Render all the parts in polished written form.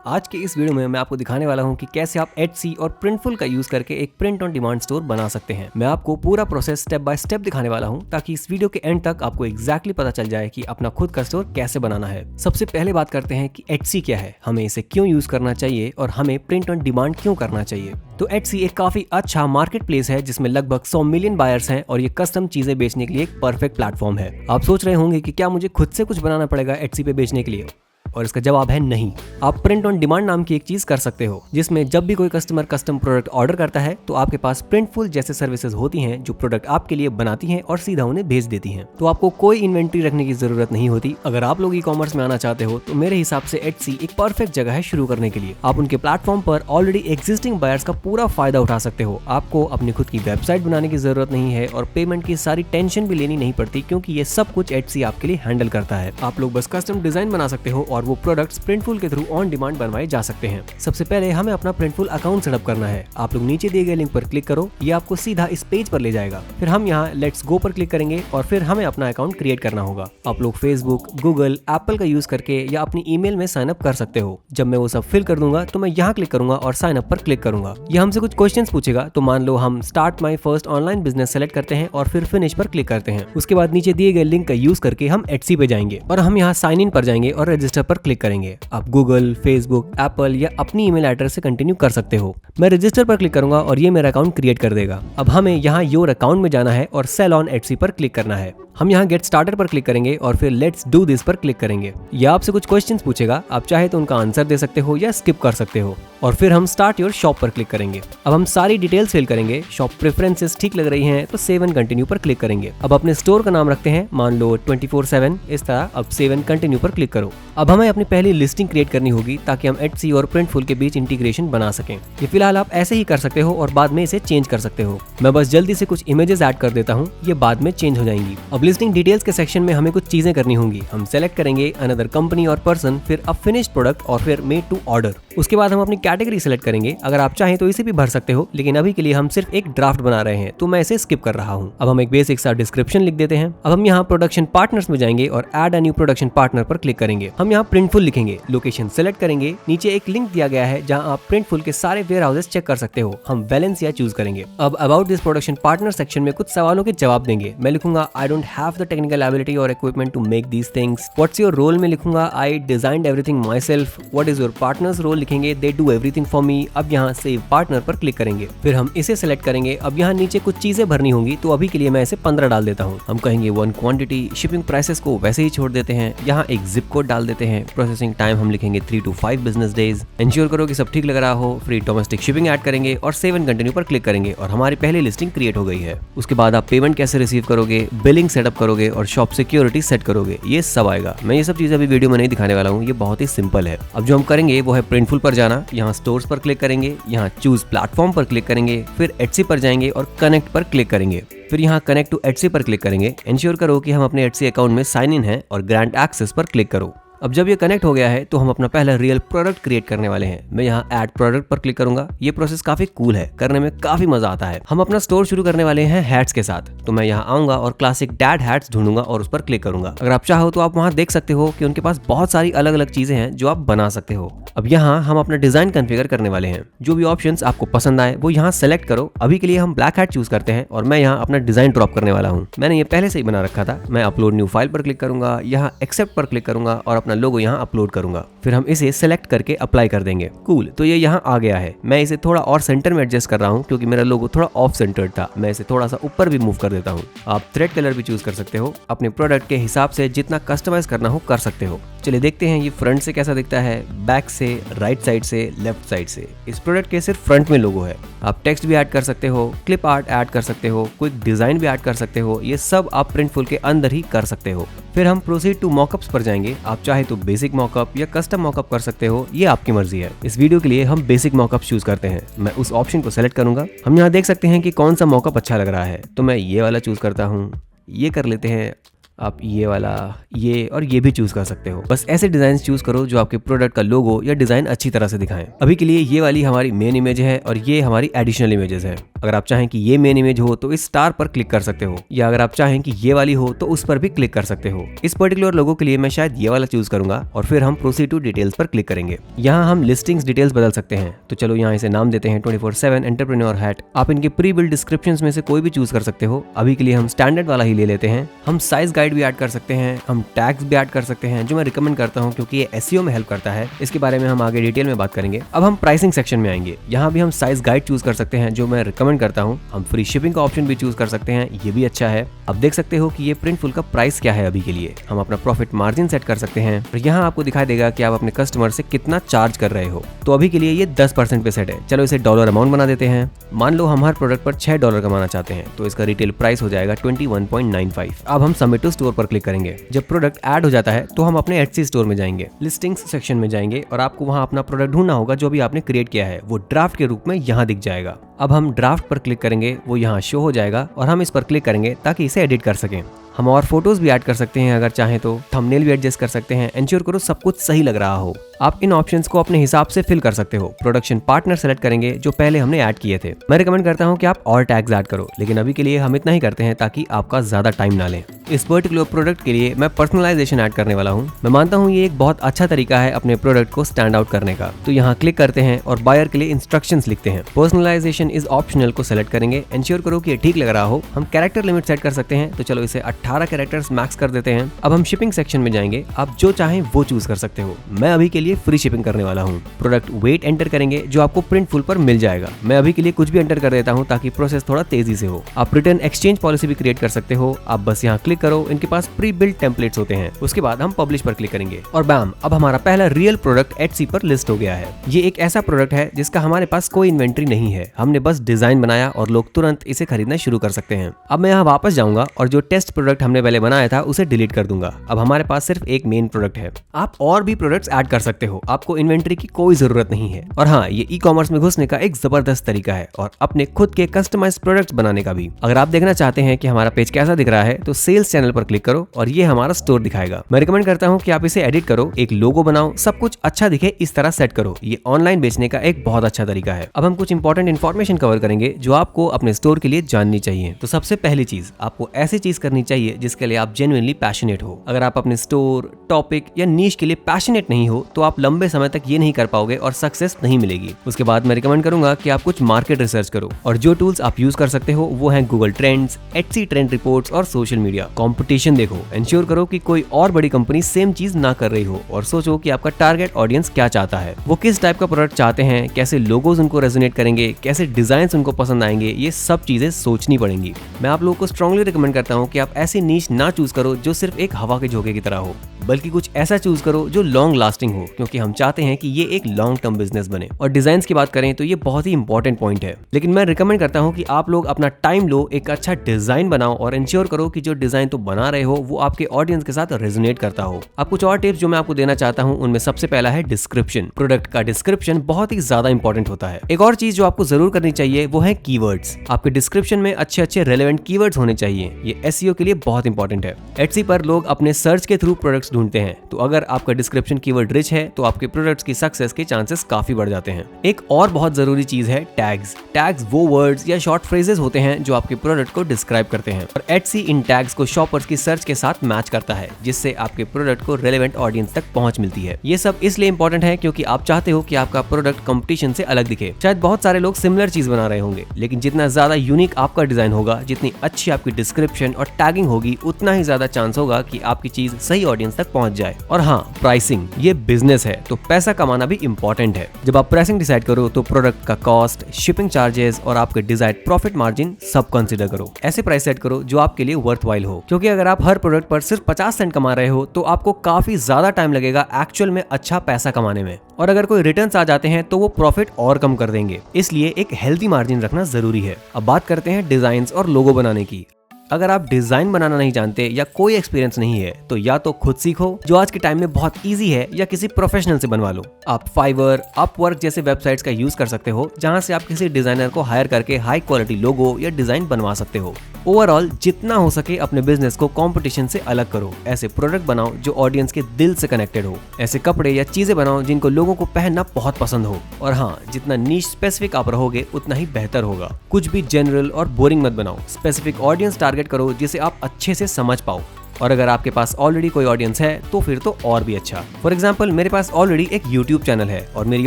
आज के इस वीडियो में मैं आपको दिखाने वाला हूं कि कैसे आप Etsy और Printful का यूज करके एक प्रिंट ऑन डिमांड स्टोर बना सकते हैं। मैं आपको पूरा प्रोसेस स्टेप बाय स्टेप दिखाने वाला हूं ताकि इस वीडियो के एंड तक आपको एग्जैक्टली पता चल जाए कि अपना खुद का स्टोर कैसे बनाना है। सबसे पहले बात करते हैं कि Etsy क्या है, हमें इसे क्यों यूज करना चाहिए और हमें प्रिंट ऑन डिमांड क्यों करना चाहिए। तो Etsy एक काफी अच्छा मार्केट प्लेस है जिसमें लगभग 100 मिलियन बायर्स हैं और ये कस्टम चीजें बेचने के लिए एक परफेक्ट प्लेटफॉर्म है। आप सोच रहे होंगे कि क्या मुझे खुद से कुछ बनाना पड़ेगा Etsy पे बेचने के लिए, और इसका जवाब है नहीं। आप प्रिंट ऑन डिमांड नाम की एक चीज कर सकते हो जिसमें जब भी कोई कस्टमर कस्टम प्रोडक्ट ऑर्डर करता है तो आपके पास प्रिंटफुल जैसे सर्विसेज होती हैं जो प्रोडक्ट आपके लिए बनाती हैं और सीधा उन्हें भेज देती हैं। तो आपको कोई इन्वेंट्री रखने की जरूरत नहीं होती। अगर आप लोग ई कॉमर्स में आना चाहते हो तो मेरे हिसाब से Etsy एक परफेक्ट जगह है शुरू करने के लिए। आप उनके प्लेटफॉर्म पर ऑलरेडी एग्जिस्टिंग बायर्स का पूरा फायदा उठा सकते हो। आपको अपनी खुद की वेबसाइट बनाने की जरूरत नहीं है और पेमेंट की सारी टेंशन भी लेनी नहीं पड़ती क्योंकि ये सब कुछ Etsy आपके लिए हैंडल करता है। आप लोग बस कस्टम डिजाइन बना सकते हो और वो प्रोडक्ट्स प्रिंटफुल के थ्रू ऑन डिमांड बनवाए जा सकते हैं। सबसे पहले हमें अपना प्रिंटफुल अकाउंट सेटअप करना है। आप लोग नीचे दिए गए लिंक पर क्लिक करो, ये आपको सीधा इस पेज पर ले जाएगा। फिर हम यहाँ लेट्स गो पर क्लिक करेंगे और फिर हमें अपना अकाउंट क्रिएट करना होगा। आप लोग फेसबुक, गूगल, एप्पल का यूज करके या अपनी ईमेल में साइन अप कर सकते हो। जब मैं वो सब फिल कर दूंगा तो मैं यहाँ क्लिक करूंगा और साइन अप पर क्लिक करूंगा। ये हमसे कुछ क्वेश्चंस पूछेगा, तो मान लो हम start my first online business select करते हैं और फिर फिनिश पर क्लिक करते हैं। उसके बाद नीचे दिए गए लिंक का यूज करके हम Etsy पे जाएंगे और हम यहाँ साइन इन पर जाएंगे और रजिस्टर पर क्लिक करेंगे। आप गूगल, फेसबुक, एप्पल या अपनी ईमेल एड्रेस से कंटिन्यू कर सकते हो। मैं रजिस्टर पर क्लिक करूंगा और ये मेरा अकाउंट क्रिएट कर देगा। अब हमें यहाँ योर अकाउंट में जाना है और सेल ऑन Etsy पर क्लिक करना है। हम यहाँ गेट स्टार्टेड पर क्लिक करेंगे और फिर लेट्स डू दिस पर क्लिक करेंगे। ये आपसे कुछ क्वेश्चंस पूछेगा, आप चाहे तो उनका आंसर दे सकते हो या स्किप कर सकते हो और फिर हम स्टार्ट योर शॉप पर क्लिक करेंगे। अब हम सारी डिटेल्स फिल करेंगे। शॉप प्रेफरेंसेस ठीक लग रही हैं तो सेव एंड कंटिन्यू पर क्लिक करेंगे। अब अपने स्टोर का नाम रखते हैं, मान लो 24/7 इस तरह। अब सेव एंड कंटिन्यू पर क्लिक करो। अब हमें अपनी पहली लिस्टिंग क्रिएट करनी होगी ताकि हम Etsy और प्रिंटफुल के बीच इंटीग्रेशन बना सकें। ये फिलहाल आप ऐसे ही कर सकते हो और बाद में इसे चेंज कर सकते हो। मैं बस जल्दी से कुछ इमेजेस ऐड कर देता हूँ, ये बाद में चेंज हो जाएंगी। अब लिस्टिंग डिटेल्स के सेक्शन में हमें कुछ चीजें करनी होंगी। हम सेलेक्ट करेंगे अनदर कंपनी और पर्सन, फिर अ फिनिश्ड प्रोडक्ट और फिर मेड टू ऑर्डर। उसके बाद हम अपनी कैटेगरी सेलेक्ट करेंगे। अगर आप चाहें तो इसे भी भर सकते हो, लेकिन अभी के लिए हम सिर्फ एक ड्राफ्ट बना रहे हैं तो मैं इसे स्किप कर रहा हूँ। अब हम एक बेसिक सा डिस्क्रिप्शन लिख देते हैं। अब हम यहाँ प्रोडक्शन पार्टनर्स में जाएंगे और add a new production partner पर क्लिक करेंगे। हम यहाँ प्रिंटफुल लिखेंगे, लोकेशन सेलेक्ट करेंगे। नीचे एक लिंक दिया गया है जहाँ आप प्रिंटफुल के सारे वेयर हाउसेस चेक कर सकते हो। हम वैलेंसिया चूज करेंगे। अब about this production partner section में कुछ सवालों के जवाब देंगे। मैं लिखूंगा I don't have the technical ability और equipment to make these things. What's your role में लिखूंगा I designed everything myself. What is your partner's role लिखेंगे they do everything for me. अब यहाँ सेव पार्टनर पर click करेंगे, फिर हम इसे सेलेक्ट करेंगे। अब यहाँ नीचे कुछ चीजें भरनी होंगी तो अभी के लिए मैं इसे 15 डाल देता हूँ। हम कहेंगे 1 क्वांटिटी, शिपिंग प्राइसेस को वैसे ही छोड़ देते हैं। यहाँ एक जिप कोड डाल देते हैं। प्रोसेसिंग टाइम हम लिखेंगे 3 to 5 बिजनेस डेज। इंश्योर करो कि सब ठीक लग रहा हो। फ्री डोमेस्टिक शिपिंग ऐड करेंगे और सेव एंड कंटिन्यू पर क्लिक करेंगे और हमारी पहली लिस्टिंग क्रिएट हो गई है। उसके बाद आप पेमेंट कैसे रिसीव करोगे, बिलिंग सेटअप करोगे और शॉप सिक्योरिटी सेट करोगे, ये सब आएगा। मैं ये सब चीजें अभी वीडियो में नहीं दिखाने वाला हूँ, ये बहुत ही सिंपल है। अब जो हम करेंगे वो है प्रिंटफुल पर जाना। यहाँ स्टोर्स पर क्लिक करेंगे, यहाँ चूज प्लेटफॉर्म पर क्लिक करेंगे, फिर Etsy पर जाएंगे और कनेक्ट पर क्लिक करेंगे। फिर यहाँ कनेक्ट टू Etsy पर क्लिक करेंगे। इंश्योर करो कि हम अपने Etsy अकाउंट में साइन इन है और ग्रांट एक्सेस पर क्लिक करो। अब जब ये कनेक्ट हो गया है तो हम अपना पहला रियल प्रोडक्ट क्रिएट करने वाले हैं। मैं यहाँ ऐड प्रोडक्ट पर क्लिक करूंगा। ये प्रोसेस काफी कूल है, करने में काफी मजा आता है। हम अपना स्टोर शुरू करने वाले हैं हैट्स के साथ, तो मैं यहाँ आऊंगा और क्लासिक डैड हैट्स ढूंढूंगा और उस पर क्लिक करूंगा। अगर आप चाहो तो आप वहाँ देख सकते हो कि उनके पास बहुत सारी अलग अलग चीजें हैं जो आप बना सकते हो। अब यहाँ हम अपना डिजाइन कॉन्फ़िगर करने वाले हैं। जो भी ऑप्शंस आपको पसंद आए वो यहाँ सेलेक्ट करो। अभी के लिए हम ब्लैक हैट चूज करते हैं और मैं यहाँ अपना डिजाइन ड्रॉप करने वाला हूँ। मैंने ये पहले से ही बना रखा था। मैं अपलोड न्यू फाइल पर क्लिक करूंगा, यहाँ एक्सेप्ट पर क्लिक करूंगा और अपना लोगो यहाँ अपलोड करूंगा। फिर हम इसे सेलेक्ट करके अप्लाई कर देंगे। कूल, तो ये यहाँ आ गया है। मैं इसे थोड़ा और सेंटर में एडजस्ट कर रहा हूँ क्योंकि मेरा लोगो थोड़ा ऑफ सेंटर्ड था। मैं इसे थोड़ा सा ऊपर भी मूव कर देता हूँ। आप थ्रेड कलर भी चूज कर सकते हो। अपने प्रोडक्ट के हिसाब से जितना कस्टमाइज करना हो कर सकते हो। चलिए देखते हैं ये फ्रंट से कैसा दिखता है, बैक से, राइट साइड से, लेफ्ट साइड से। इस प्रोडक्ट के सिर्फ फ्रंट में लोगो है। आप टेक्स्ट भी ऐड कर सकते हो, क्लिप आर्ट ऐड कर सकते हो, क्विक डिजाइन भी ऐड कर सकते हो। ये सब आप प्रिंटफुल के अंदर ही कर सकते हो। फिर हम प्रोसीड टू मॉकअप्स पर जाएंगे। आप चाहे तो बेसिक मॉकअप या कस्टम मॉकअप कर सकते हो, ये आपकी मर्जी है। इस वीडियो के लिए हम बेसिक मॉकअप चूज करते हैं। मैं उस ऑप्शन को सेलेक्ट करूंगा। हम यहाँ देख सकते हैं कि कौन सा मॉकअप अच्छा लग रहा है, तो मैं ये वाला चूज करता हूँ। ये कर लेते हैं। आप ये वाला, ये और ये भी चूज कर सकते हो। बस ऐसे डिजाइन चूज करो जो आपके प्रोडक्ट का लोगो या डिजाइन अच्छी तरह से दिखाएं। अभी के लिए ये वाली हमारी मेन इमेज है और ये हमारी एडिशनल इमेजेस है। अगर आप चाहें कि ये मेन इमेज हो तो इस स्टार पर क्लिक कर सकते हो, या अगर आप चाहें कि ये वाली हो तो उस पर भी क्लिक कर सकते हो। इस पर्टिकुलर लोगो के लिए मैं शायद ये वाला चूज करूंगा और फिर हम प्रोसीड टू डिटेल्स पर क्लिक करेंगे। यहाँ हम लिस्टिंग्स डिटेल्स बदल सकते हैं। तो चलो यहाँ इसे नाम देते हैं 24/7 एंटरप्रेन्योर हैट। आप इनके प्री बिल्ड डिस्क्रिप्शंस में से कोई भी चूज कर सकते हो। अभी के लिए हम स्टैंडर्ड वाला ही ले लेते हैं। हम साइज गाइड भी ऐड कर सकते हैं, हम टैग्स भी ऐड कर सकते हैं, जो मैं रिकमेंड करता हूँ क्योंकि ये एसईओ में हेल्प करता है। इसके बारे में हम आगे डिटेल में बात करेंगे। अब हम प्राइसिंग सेक्शन में आएंगे। यहाँ भी हम साइज गाइड चूज कर सकते हैं, जो मैं रिकमेंड करता हूँ। हम फ्री शिपिंग का ऑप्शन भी चूज कर सकते हैं, ये भी अच्छा है। अब देख सकते हो कि ये प्रिंटफुल का प्राइस क्या है। अभी के लिए हम अपना प्रॉफिट मार्जिन सेट कर सकते हैं और यहाँ आपको दिखाई देगा कि आप अपने कस्टमर से कितना चार्ज कर रहे हो। तो अभी के लिए ये 10% पे सेट है। चलो इसे डॉलर अमाउंट बना देते हैं। मान लो हम हर प्रोडक्ट पर $6 कमाना चाहते हैं, तो इसका रिटेल प्राइस हो जाएगा 21.95। अब हम सबमिट टू स्टोर पर क्लिक करेंगे। जब प्रोडक्ट ऐड हो जाता है तो हम अपने एटसी स्टोर में जाएंगे, लिस्टिंग्स सेक्शन में जाएंगे और आपको वहां अपना प्रोडक्ट ढूंढना होगा जो भी आपने क्रिएट किया है। वो ड्राफ्ट के रूप में यहाँ दिख जाएगा। अब हम ड्राफ्ट पर क्लिक करेंगे, वो यहाँ शो हो जाएगा और हम इस पर क्लिक करेंगे ताकि इसे एडिट कर सकें। हम और फोटोज भी ऐड कर सकते हैं अगर चाहें तो, थंबनेल भी एडजस्ट कर सकते हैं। एंश्योर करो सब कुछ सही लग रहा हो। आप इन ऑप्शंस को अपने हिसाब से फिल कर सकते हो। प्रोडक्शन पार्टनर सेलेक्ट करेंगे जो पहले हमने ऐड किए थे। मैं रिकमेंड करता हूं कि आप और टैग्स ऐड करो, लेकिन अभी के लिए हम इतना ही करते हैं ताकि आपका ज्यादा टाइम ना ले। इस पर्टिकुलर प्रोडक्ट के लिए मैं पर्सनलाइजेशन ऐड करने वाला हूं। मैं मानता हूं ये एक बहुत अच्छा तरीका है अपने प्रोडक्ट को स्टैंड आउट करने का। तो यहाँ क्लिक करते हैं और बायर के लिए इंस्ट्रक्शंस लिखते हैं। पर्सनलाइजेशन इज ऑप्शनल को सेलेक्ट करेंगे। एंश्योर करो कि ये ठीक लग रहा हो। हम कैरेक्टर लिमिट सेट कर सकते हैं, तो चलो इसे 18 कैरेक्टर्स मैक्स कर देते हैं। अब हम शिपिंग सेक्शन में जाएंगे। आप जो चाहें वो चूज कर सकते हो। मैं अभी के लिए फ्री शिपिंग करने वाला हूँ। प्रोडक्ट वेट एंटर करेंगे जो आपको प्रिंटफुल पर मिल जाएगा। मैं अभी के लिए कुछ भी एंटर कर देता हूँ ताकि प्रोसेस थोड़ा तेजी से हो। आप रिटर्न एक्सचेंज पॉलिसी भी क्रिएट कर सकते हो। आप बस यहाँ क्लिक करो, इनके पास प्री बिल्ड टेम्पलेट्स होते हैं। उसके बाद हम पब्लिश पर क्लिक करेंगे और बैम, अब हमारा पहला रियल प्रोडक्ट एटसी पर लिस्ट हो गया है। ये एक ऐसा प्रोडक्ट है जिसका हमारे पास कोई इन्वेंट्री नहीं है। हमने बस डिजाइन बनाया और लोग तुरंत इसे खरीदना शुरू कर सकते हैं। अब मैं यहाँ वापस जाऊंगा और जो टेस्ट प्रोडक्ट हमने पहले बनाया था उसे डिलीट कर दूंगा। अब हमारे पास सिर्फ एक मेन प्रोडक्ट है। आप और भी प्रोडक्ट्स ऐड कर सकते हो, आपको इन्वेंट्री की कोई जरूरत नहीं है। और हाँ, ये ई कॉमर्स में घुसने का एक जबरदस्त तरीका है और अपने खुद के कस्टमाइज्ड प्रोडक्ट्स बनाने का भी। अगर आप देखना चाहते हैं कि हमारा पेज कैसा दिख रहा है तो सेल्स चैनल पर क्लिक करो और ये हमारा स्टोर दिखाएगा। मैं रिकमेंड करता हूँ कि आप इसे एडिट करो, एक लोगो बनाओ, सब कुछ अच्छा दिखे इस तरह सेट करो। ये ऑनलाइन बेचने का एक बहुत अच्छा तरीका है। अब हम कुछ इंपॉर्टेंट इन्फॉर्मेशन कवर करेंगे जो आपको अपने स्टोर के लिए जाननी चाहिए। तो सबसे पहली चीज, आपको ऐसी चीज करनी चाहिए जिसके लिए आप जेन्युइनली पैशनेट हो। अगर आप अपने स्टोर, टॉपिक या नीश के लिए पैशनेट नहीं हो तो आप लंबे समय तक ये नहीं कर पाओगे और सक्सेस नहीं मिलेगी। उसके बाद मैं रिकमेंड करूंगा कि आप कुछ मार्केट रिसर्च करो और जो टूल्स आप यूज कर सकते हो वो हैं Google trends, Etsy trend reports और सोशल मीडिया। कंपटीशन देखो, एंश्योर करो कि कोई और बड़ी कंपनी सेम चीज ना कर रही हो और सोचो कि आपका टारगेट ऑडियंस क्या चाहता है, वो किस टाइप का प्रोडक्ट चाहते हैं, कैसे लोगोज उनको रेजोनेट करेंगे, कैसे डिजाइन उनको पसंद आएंगे। ये सब चीजें सोचनी पड़ेंगी। मैं आप लोगों को स्ट्रांगली रिकमेंड करता हूँ कि आप ऐसी नीश ना चूज करो जो सिर्फ एक हवा के झोंके की तरह हो, बल्कि कुछ ऐसा चूज करो जो लॉन्ग लास्टिंग हो, क्योंकि हम चाहते हैं कि ये एक लॉन्ग टर्म बिजनेस बने। और डिजाइन्स की बात करें तो ये बहुत ही इंपॉर्टेंट पॉइंट है, लेकिन मैं रिकमेंड करता हूँ कि आप लोग अपना टाइम लो, एक अच्छा डिजाइन बनाओ और इंश्योर करो कि जो डिजाइन तो बना रहे हो वो आपके ऑडियंस के साथ रेजोनेट करता हो। अब कुछ और टिप्स जो मैं आपको देना चाहता हूँ, उनमें सबसे पहला है डिस्क्रिप्शन। प्रोडक्ट का डिस्क्रिप्शन बहुत ही ज्यादा इंपॉर्टेंट होता है। एक और चीज जो आपको जरूर करनी चाहिए वो है कीवर्ड्स। आपके डिस्क्रिप्शन में अच्छे अच्छे रेलेवेंट कीवर्ड्स होने चाहिए। ये एसईओ के लिए बहुत इंपॉर्टेंट है। एटसी पर लोग अपने सर्च के थ्रू प्रोडक्ट्स ढूंढते हैं, तो अगर आपका डिस्क्रिप्शन कीवर्ड रिच है तो आपके प्रोडक्ट्स की सक्सेस के चांसेस काफी बढ़ जाते हैं। एक और बहुत जरूरी चीज है टैग्स। टैग्स वो वर्ड्स या शॉर्ट फ्रेजेस होते हैं जो आपके प्रोडक्ट को डिस्क्राइब करते हैं और एटसी इन टैग्स को शॉपर्स की सर्च के साथ मैच करता है, जिससे आपके प्रोडक्ट को रेलेवेंट ऑडियंस तक पहुंच मिलती है। ये सब इसलिए इंपॉर्टेंट है क्योंकि आप चाहते हो कि आपका प्रोडक्ट कंपटीशन से अलग दिखे। शायद बहुत सारे लोग सिमिलर चीज बना रहे होंगे, लेकिन जितना ज्यादा यूनिक आपका डिजाइन होगा, जितनी अच्छी आपकी डिस्क्रिप्शन और टैगिंग होगी, उतना ही ज्यादा चांस होगा कि आपकी चीज सही ऑडियंस तक पहुंच जाए। और हाँ, प्राइसिंग, ये बिजनेस है तो पैसा कमाना भी इंपॉर्टेंट है। जब आप प्राइसिंग डिसाइड करो तो प्रोडक्ट का कॉस्ट, शिपिंग चार्जेस और आपके डिजायर्ड प्रॉफिट मार्जिन सब कंसीडर करो। ऐसे प्राइस सेट करो जो आपके लिए वर्थ वाइल हो, क्योंकि अगर आप हर प्रोडक्ट पर सिर्फ 50 सेंट कमा रहे हो तो आपको काफी ज्यादा टाइम लगेगा एक्चुअल में अच्छा पैसा कमाने में, और अगर कोई रिटर्न्स आ जाते हैं तो वो प्रॉफिट और कम कर देंगे। इसलिए एक हेल्दी मार्जिन रखना जरूरी है। अब बात करते हैं डिजाइन्स और लोगो बनाने की। अगर आप डिजाइन बनाना नहीं जानते या कोई एक्सपीरियंस नहीं है तो या तो खुद सीखो, जो आज के टाइम में बहुत इजी है, या किसी प्रोफेशनल से बनवा लो। आप फाइवर, अपवर्क जैसे वेबसाइट्स का यूज कर सकते हो, जहां से आप किसी डिजाइनर को हायर करके हाई क्वालिटी लोगो या डिजाइन बनवा सकते हो। ओवरऑल जितना हो सके अपने बिजनेस को कंपटीशन से अलग करो। ऐसे प्रोडक्ट बनाओ जो ऑडियंस के दिल से कनेक्टेड हो। ऐसे कपड़े या चीजें बनाओ जिनको लोगों को पहनना बहुत पसंद हो। और हाँ, जितना नीश स्पेसिफिक आप रहोगे उतना ही बेहतर होगा। कुछ भी जनरल और बोरिंग मत बनाओ। स्पेसिफिक ऑडियंस टारगेट करो जिसे आप अच्छे से समझ पाओ। और अगर आपके पास ऑलरेडी कोई ऑडियंस है तो फिर तो और भी अच्छा। फॉर एग्जाम्पल, मेरे पास ऑलरेडी एक YouTube चैनल है और मेरी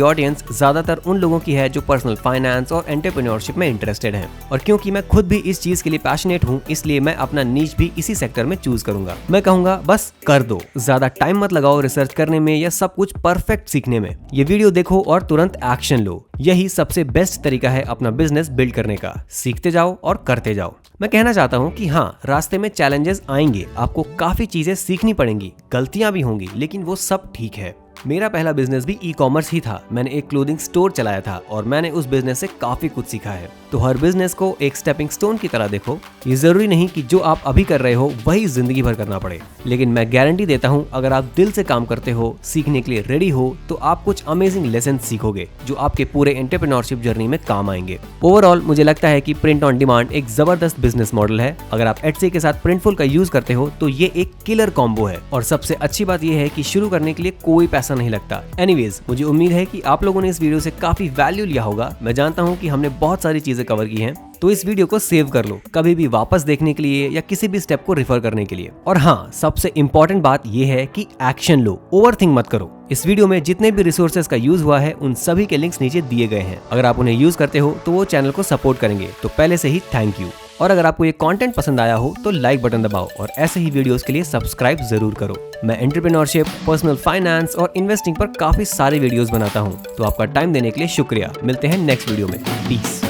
ऑडियंस ज्यादातर उन लोगों की है जो पर्सनल फाइनेंस और एंटरप्रेन्योरशिप में इंटरेस्टेड हैं। और क्योंकि मैं खुद भी इस चीज के लिए पैशनेट हूँ, इसलिए मैं अपना नीश भी इसी सेक्टर में चूज करूंगा। मैं कहूंगा बस कर दो, ज्यादा टाइम मत लगाओ रिसर्च करने में या सब कुछ परफेक्ट सीखने में। ये वीडियो देखो और तुरंत एक्शन लो। यही सबसे बेस्ट तरीका है अपना बिजनेस बिल्ड करने का। सीखते जाओ और करते जाओ। मैं कहना चाहता हूँ कि हाँ, रास्ते में चैलेंजेस आएंगे, आपको काफी चीजें सीखनी पड़ेंगी, गलतियां भी होंगी, लेकिन वो सब ठीक है। मेरा पहला बिजनेस भी ई-कॉमर्स ही था। मैंने एक क्लोथिंग स्टोर चलाया था और मैंने उस बिजनेस से काफी कुछ सीखा है। तो हर बिजनेस को एक स्टेपिंग स्टोन की तरह देखो। ये जरूरी नहीं कि जो आप अभी कर रहे हो वही जिंदगी भर करना पड़े, लेकिन मैं गारंटी देता हूँ अगर आप दिल से काम करते हो, सीखने के लिए रेडी हो, तो आप कुछ अमेजिंग लेसन सीखोगे जो आपके पूरे एंटरप्रेन्योरशिप जर्नी में काम आएंगे। ओवरऑल मुझे लगता है कि प्रिंट ऑन डिमांड एक जबरदस्त बिजनेस मॉडल है। अगर आप एटसी के साथ प्रिंटफुल का यूज करते हो तो ये एक किलर कॉम्बो है। और सबसे अच्छी बात यह है कि शुरू करने के लिए कोई पैसा नहीं लगता। एनीवेज, मुझे उम्मीद है कि आप लोगों ने इस वीडियो से काफी वैल्यू लिया होगा। मैं जानता हूँ कि हमने बहुत सारी चीजें कवर की हैं, तो इस वीडियो को सेव कर लो, कभी भी वापस देखने के लिए या किसी भी स्टेप को रिफर करने के लिए। और हाँ, सबसे इंपॉर्टेंट बात यह है कि एक्शन लो, ओवरथिंक मत करो। इस वीडियो में जितने भी रिसोर्सेज का यूज हुआ है उन सभी के लिंक्स नीचे दिए गए हैं। अगर आप उन्हें यूज करते हो तो वो चैनल को सपोर्ट करेंगे, तो पहले से ही थैंक यू। और अगर आपको ये कंटेंट पसंद आया हो तो लाइक बटन दबाओ और ऐसे ही वीडियोस के लिए सब्सक्राइब जरूर करो। मैं एंटरप्रेन्योरशिप, पर्सनल फाइनेंस और इन्वेस्टिंग पर काफी सारे वीडियोस बनाता हूँ। तो आपका टाइम देने के लिए शुक्रिया। मिलते हैं नेक्स्ट वीडियो में। पीस।